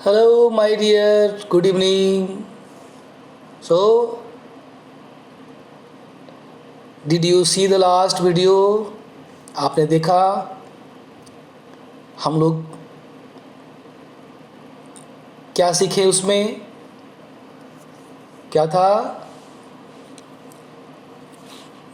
Hello, my dear. Good evening. So, did you see the last video? आपने देखा हम लोग क्या सीखे उसमें? क्या था?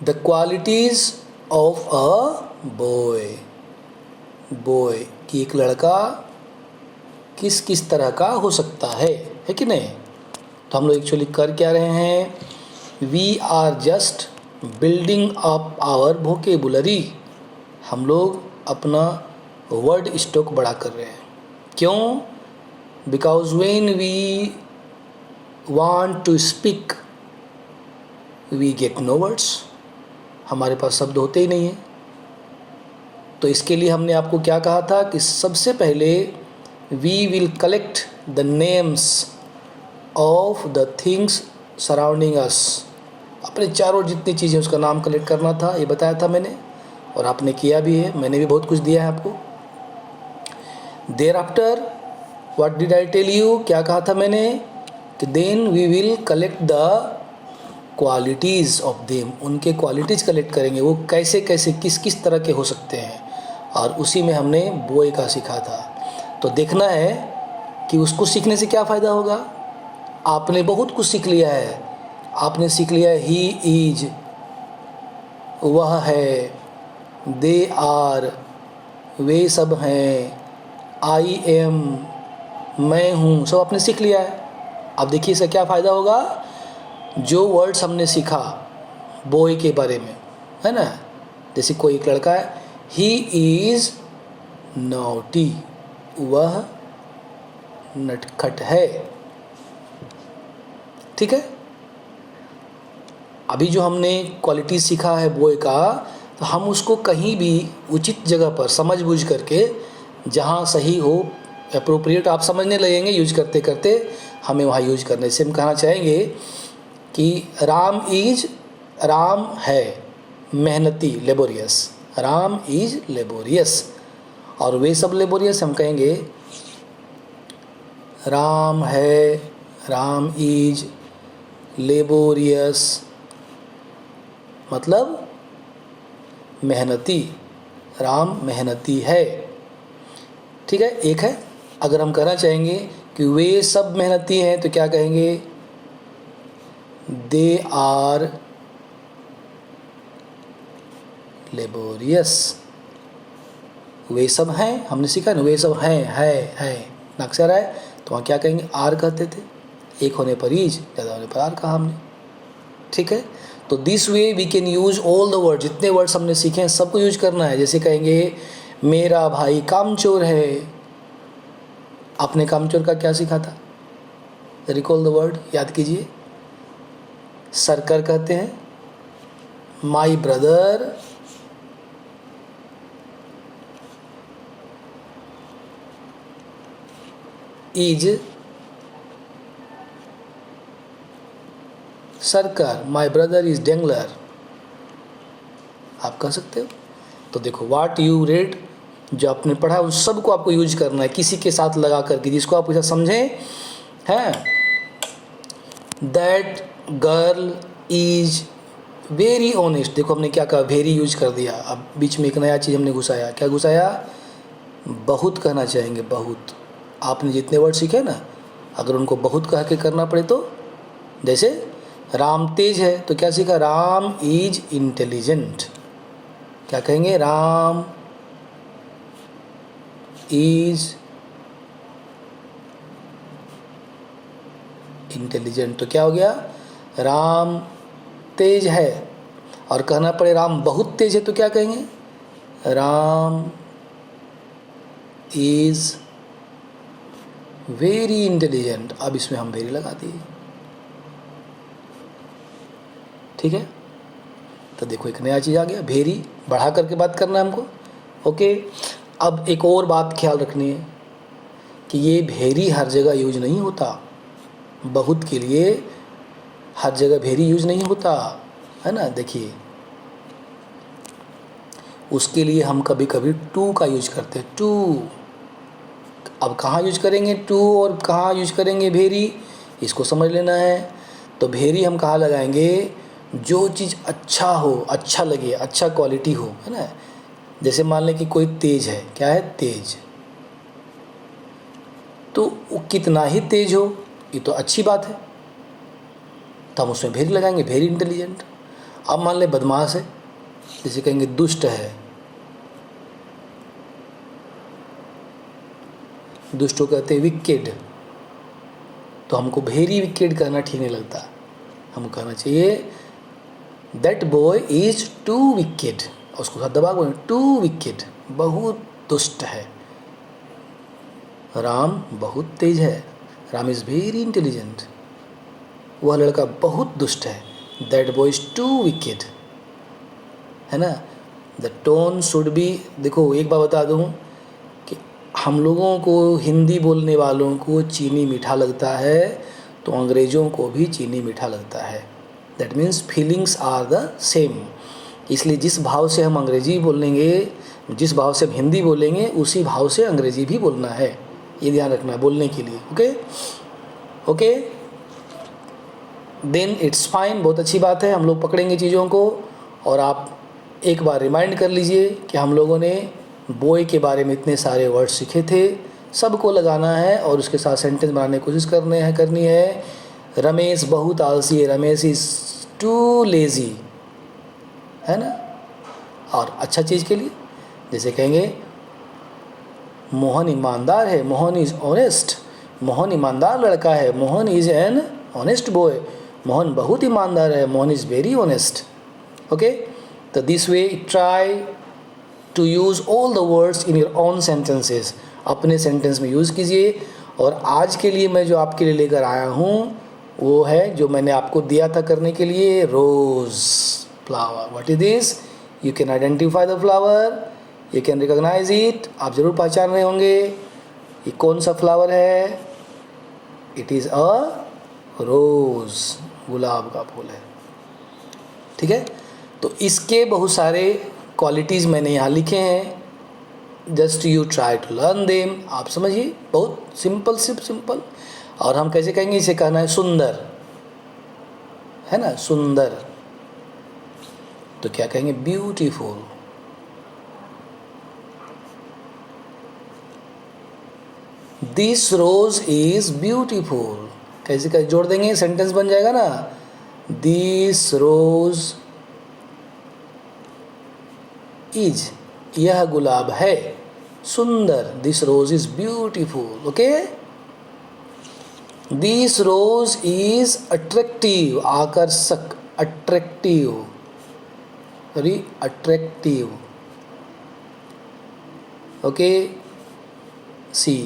The qualities of a boy. Boy कि एक लड़का किस किस तरह का हो सकता है कि नहीं? तो हम लोग एक्चुअली कर क्या रहे हैं? We are just building up our vocabulary. हम लोग अपना वर्ड स्टॉक बड़ा कर रहे हैं। क्यों? Because when we want to speak we get no words. हमारे पास शब्द होते ही नहीं हैं। तो इसके लिए हमने आपको क्या कहा था कि सबसे पहले we will collect the names of the things surrounding us. अपने चारों जितनी चीज़ें उसका नाम कलेक्ट करना था, ये बताया था मैंने, और आपने किया भी है। मैंने भी बहुत कुछ दिया है आपको। Thereafter what did I tell you? क्या कहा था मैंने कि then we will collect the qualities of them. उनके क्वालिटीज़ कलेक्ट करेंगे, वो कैसे कैसे किस किस तरह के हो सकते हैं। और उसी में हमने बॉय का सीखा था। तो देखना है कि उसको सीखने से क्या फ़ायदा होगा। आपने बहुत कुछ सीख लिया है। आपने सीख लिया है ही इज, वह है, दे आर, वे सब हैं, आई एम, मैं हूँ, सब आपने सीख लिया है। अब देखिए इसका क्या फ़ायदा होगा। जो वर्ड्स हमने सीखा बॉय के बारे में, है ना, जैसे कोई एक लड़का है, ही इज़ नॉटी, वह नटखट है। ठीक है। अभी जो हमने क्वालिटी सीखा है बॉय का, तो हम उसको कहीं भी उचित जगह पर समझ बूझ करके, जहाँ सही हो, अप्रोप्रिएट आप समझने लगेंगे यूज करते करते, हमें वहाँ यूज करने से हम कहना चाहेंगे कि राम है मेहनती, लेबोरियस। Ram is laborious. और वे सब लेबोरियस हम कहेंगे राम है, राम इज लेबोरियस, मतलब मेहनती। राम मेहनती है। ठीक है। एक है, अगर हम कहना चाहेंगे कि वे सब मेहनती हैं, तो क्या कहेंगे? They are laborious. वे सब हैं, हमने सीखा ना, वे सब हैं, है नक्शा है, तो वहाँ क्या कहेंगे? आर कहते थे। एक होने पर ईज, ज़्यादा होने पर आर कहा हमने। ठीक है। तो this way we can use all the word. जितने वर्ड्स हमने सीखे हैं सबको यूज करना है। जैसे कहेंगे मेरा भाई कामचोर है। आपने कामचोर का क्या सीखा था? रिकॉल द वर्ड, याद कीजिए। सरकर कहते हैं। माई ब्रदर इज सरकर, माई ब्रदर इज डेंगलर, आप कह सकते हो। तो देखो व्हाट यू रेड, जो आपने पढ़ा उस सब को आपको यूज करना है, किसी के साथ लगा करके, जिसको आप ऐसा समझें हैं। That girl is very honest. देखो हमने क्या कहा, वेरी यूज कर दिया। अब बीच में एक नया चीज़ हमने घुसाया। क्या घुसाया? बहुत कहना चाहेंगे, बहुत। आपने जितने वर्ड सीखे ना, अगर उनको बहुत कह के करना पड़े तो, जैसे राम तेज है, तो क्या सीखा? Ram is intelligent. क्या कहेंगे? Ram is intelligent. तो क्या हो गया? राम तेज है। और कहना पड़े राम बहुत तेज है, तो क्या कहेंगे? Ram is very intelligent. अब इसमें हम वेरी लगा दिए। ठीक है। तो देखो एक नया चीज़ आ गया, वेरी बढ़ा करके बात करना है हमको। ओके। अब एक और बात ख्याल रखनी है कि ये वेरी हर जगह यूज नहीं होता। बहुत के लिए हर जगह वेरी यूज नहीं होता, है ना। देखिए उसके लिए हम कभी कभी टू का यूज करते हैं। टू अब कहाँ यूज करेंगे टू और कहाँ यूज करेंगे वेरी, इसको समझ लेना है। तो वेरी हम कहाँ लगाएंगे, जो चीज़ अच्छा हो, अच्छा लगे, अच्छा क्वालिटी हो, है ना। जैसे मान लें कि कोई तेज है, क्या है, तेज, तो वो कितना ही तेज हो ये तो अच्छी बात है, तो हम उसमें वेरी लगाएंगे, वेरी इंटेलिजेंट। अब मान लें बदमाश है, जैसे कहेंगे दुष्ट है, दुष्ट को कहते हैं विकेड, तो हमको वेरी विकेड कहना ठीक नहीं लगता, हमको कहना चाहिए that boy is too wicked, उसको साथ दबा बोलें टू विकेड, बहुत दुष्ट है। राम बहुत तेज है, राम इज़ वेरी इंटेलिजेंट, वह लड़का बहुत दुष्ट है, that boy is too wicked, है ना। द टोन शुड बी, देखो एक बात बता दूँ कि हम लोगों को, हिंदी बोलने वालों को चीनी मीठा लगता है, तो अंग्रेज़ों को भी चीनी मीठा लगता है। That means feelings are the same, इसलिए जिस भाव से हम अंग्रेज़ी बोलेंगे, जिस भाव से हम हिंदी बोलेंगे, उसी भाव से अंग्रेज़ी भी बोलना है, ये ध्यान रखना है बोलने के लिए। Okay okay, then it's fine, बहुत अच्छी बात है, हम लोग पकड़ेंगे चीज़ों को। और आप एक बार रिमाइंड कर लीजिए कि हम लोगों ने बॉय के बारे में इतने सारे वर्ड सीखे थे, सबको लगाना है और उसके साथ सेंटेंस बनाने की कोशिश करनी है। रमेश बहुत आलसी है, रमेश इज़ टू लेज़ी, है ना। और अच्छा चीज़ के लिए जैसे कहेंगे मोहन ईमानदार है, मोहन इज़ ऑनेस्ट, मोहन ईमानदार लड़का है, Mohan is an honest boy, Mohan बहुत ईमानदार है, Mohan is very honest. Okay, तो this way try to use all the words in your own sentences, अपने सेंटेंस में यूज़ कीजिए। और आज के लिए मैं जो आपके लिए लेकर आया हूँ वो है जो मैंने आपको दिया था करने के लिए, rose flower. What is this, you can identify the flower, you can recognise it, आप ज़रूर पहचान रहे होंगे ये कौन सा फ्लावर है, इट इज़ अ रोज़, गुलाब का फूल है। ठीक है, तो इसके बहुत सारे क्वालिटीज़ मैंने यहाँ लिखे हैं, just you try to learn them, आप समझिए, बहुत सिंपल, सिर्फ सिंपल। और हम कैसे कहेंगे, इसे कहना है सुंदर, है ना, सुंदर, तो क्या कहेंगे, beautiful. This rose is beautiful, कैसे कैसे जोड़ देंगे, सेंटेंस बन जाएगा ना, दिस रोज इज, यह गुलाब है सुंदर, this rose is beautiful. Okay, this rose is attractive, आकर्षक, attractive, sorry attractive. Okay, see,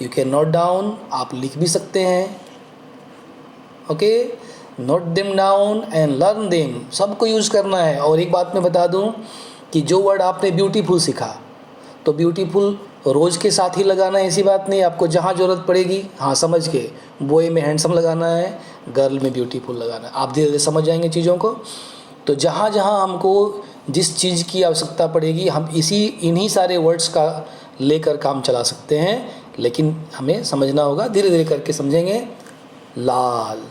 you can note down, आप लिख भी सकते हैं। Okay, note them down and learn them, सबको यूज़ करना है। और एक बात मैं बता दूं कि जो वर्ड आपने ब्यूटीफुल सीखा, तो ब्यूटीफुल रोज़ के साथ ही लगाना है, ऐसी बात नहीं, आपको जहाँ ज़रूरत पड़ेगी, हाँ समझ के, बॉय में हैंडसम लगाना है, गर्ल में ब्यूटीफुल लगाना है, आप धीरे धीरे समझ जाएंगे चीज़ों को। तो जहाँ जहाँ हमको जिस चीज़ की आवश्यकता पड़ेगी, हम इन्हीं सारे वर्ड्स का लेकर काम चला सकते हैं, लेकिन हमें समझना होगा, धीरे धीरे करके समझेंगे। लाल,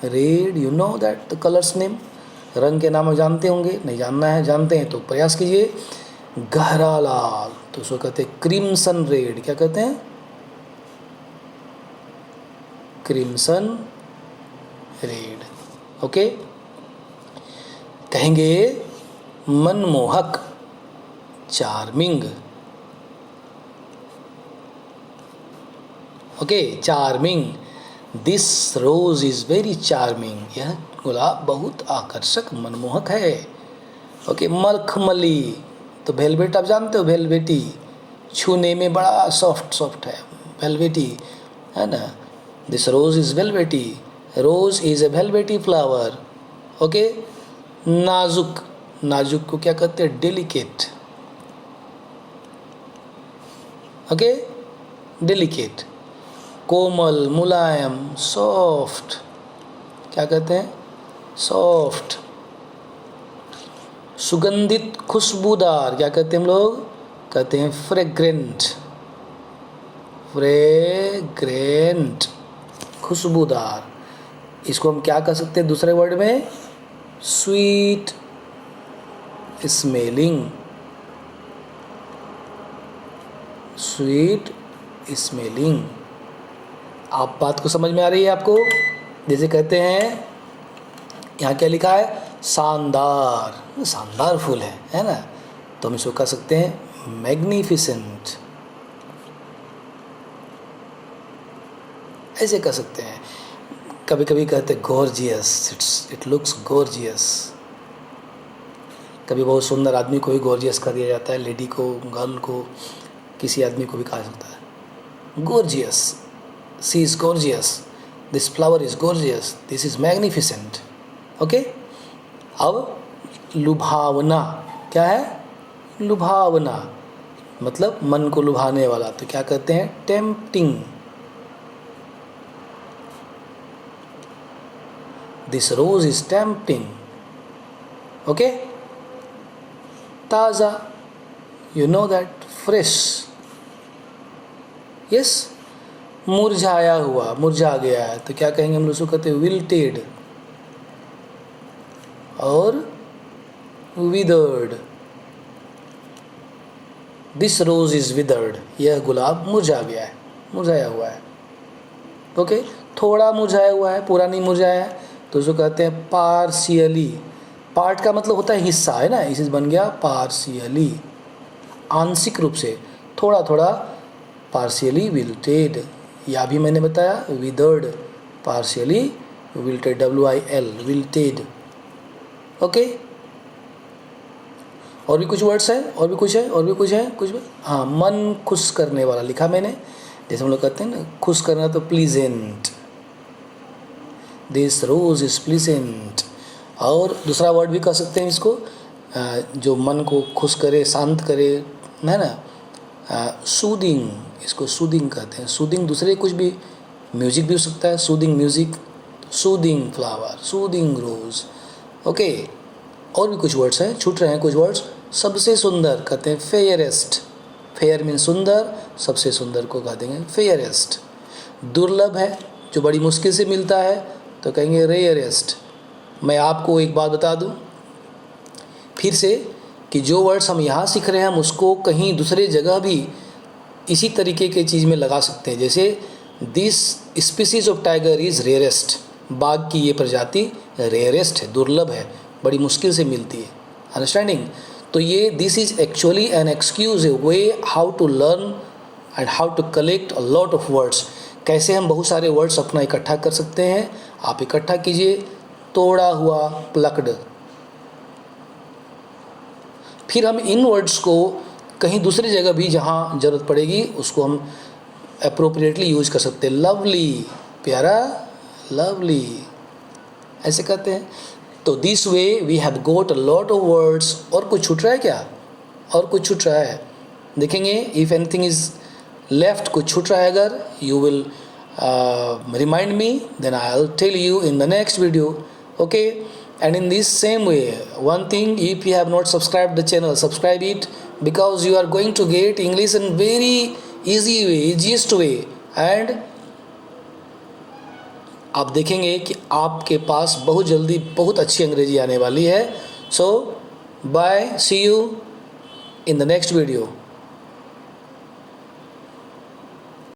red, you know that the colours name, रंग के नाम जानते होंगे, नहीं जानना है, जानते हैं तो प्रयास कीजिए। गहरा लाल, तो उसको कहते हैं क्रिम्सन रेड, क्या कहते हैं, क्रिम्सन रेड। ओके, कहेंगे मनमोहक, charming. Okay, charming, this rose is very charming, यह गुलाब बहुत आकर्षक, मनमोहक है। ओके, मलखमली, तो वेलवेट आप जानते हो, वेलवेटी, छूने में बड़ा सॉफ्ट सॉफ्ट है, वेलवेटी, है ना। This rose is velvety, rose is a velvety flower. Okay, नाजुक, नाजुक को क्या कहते हैं, डेलिकेट। Okay, delicate. कोमल, मुलायम, सॉफ्ट, क्या कहते हैं, सॉफ्ट। सुगंधित, खुशबूदार, क्या कहते हैं हम लोग, कहते हैं फ्रेग्रेंट। फ्रेग्रेंट, खुशबूदार। इसको हम क्या कह सकते हैं दूसरे वर्ड में? Sweet smelling, sweet smelling. आप बात को समझ में आ रही है आपको? जैसे कहते हैं, यहाँ क्या लिखा है? शानदार, शानदार फूल है ना? तो हम इसको कह सकते हैं मैग्निफिसेंट, ऐसे कह सकते हैं। कभी कभी कहते हैं गॉर्जियस, इट लुक्स गॉर्जियस। कभी बहुत सुंदर आदमी को भी गॉर्जियस कर दिया जाता है, लेडी को, गर्ल को, किसी आदमी को भी कहा जाता है gorgeous, she is gorgeous, this flower is gorgeous, this is magnificent. Okay. अब लुभावना क्या है? लुभावना मतलब मन को लुभाने वाला, तो क्या कहते हैं? Tempting. This rose is tempting. Okay. ताज़ा, you know that, fresh. Yes. मुरझाया हुआ, मुरझा गया है, तो क्या कहेंगे हम? उसको कहते हैं विल्टेड और withered. This rose is withered, यह गुलाब मुरझा गया है, मुरझाया हुआ है। ओके। थोड़ा मुरझाया हुआ है, पूरा नहीं मुरझाया है, तो उसको कहते हैं पार्शियली। पार्ट का मतलब होता है हिस्सा, है ना? इसे बन गया पार्शियली, आंशिक रूप से, थोड़ा थोड़ा। पार्शियली विल्टेड, या भी मैंने बताया withered, partially wilted, WIL, wilted. Okay. और भी कुछ वर्ड्स हैं, और भी कुछ है, और भी कुछ है, कुछ हाँ, मन खुश करने वाला लिखा मैंने। जैसे हम लोग कहते हैं ना खुश करना, तो pleasant, this rose is pleasant. और दूसरा वर्ड भी कह सकते हैं इसको, जो मन को खुश करे, शांत करे, है ना? सूदिंग, इसको सूदिंग कहते हैं। सूदिंग दूसरे कुछ भी, म्यूजिक भी हो सकता है, soothing music, soothing flower, soothing rose. Okay. और भी कुछ वर्ड्स हैं, छूट रहे हैं कुछ वर्ड्स। सबसे सुंदर कहते हैं फेयरेस्ट, फेयर मीन सुंदर, सबसे सुंदर को कह देंगे फेयरेस्ट। दुर्लभ है, जो बड़ी मुश्किल से मिलता है, तो कहेंगे रेयरेस्ट। मैं आपको एक बात बता दूं फिर से, कि जो वर्ड्स हम यहाँ सीख रहे हैं, हम उसको कहीं दूसरे जगह भी इसी तरीके के चीज़ में लगा सकते हैं। जैसे this species of tiger is rarest, बाघ की ये प्रजाति रेयरेस्ट है, दुर्लभ है, बड़ी मुश्किल से मिलती है। अंडरस्टैंडिंग? तो ये this is actually an exclusive way how to learn and how to collect a lot of words. कैसे हम बहुत सारे वर्ड्स अपना इकट्ठा कर सकते हैं। आप इकट्ठा कीजिए, तोड़ा हुआ, प्लक्ड। फिर हम इन वर्ड्स को कहीं दूसरी जगह भी जहाँ ज़रूरत पड़ेगी उसको हम अप्रोप्रिएटली यूज कर सकते हैं। लवली, प्यारा, लवली, ऐसे कहते हैं। तो this way we have got a lot of words. और कुछ छूट रहा है क्या? और कुछ छूट रहा है? देखेंगे, इफ़ एनीथिंग इज़ लेफ्ट, कुछ छूट रहा है अगर, you will remind me, then I'll tell you in the next video. Okay. And in this same way, one thing, if you have not subscribed the channel, subscribe it, because you are going to get English in very easy way, easiest way. And आप देखेंगे कि आपके पास बहुत जल्दी बहुत अच्छी अंग्रेजी आने वाली है। So bye, see you in the next video.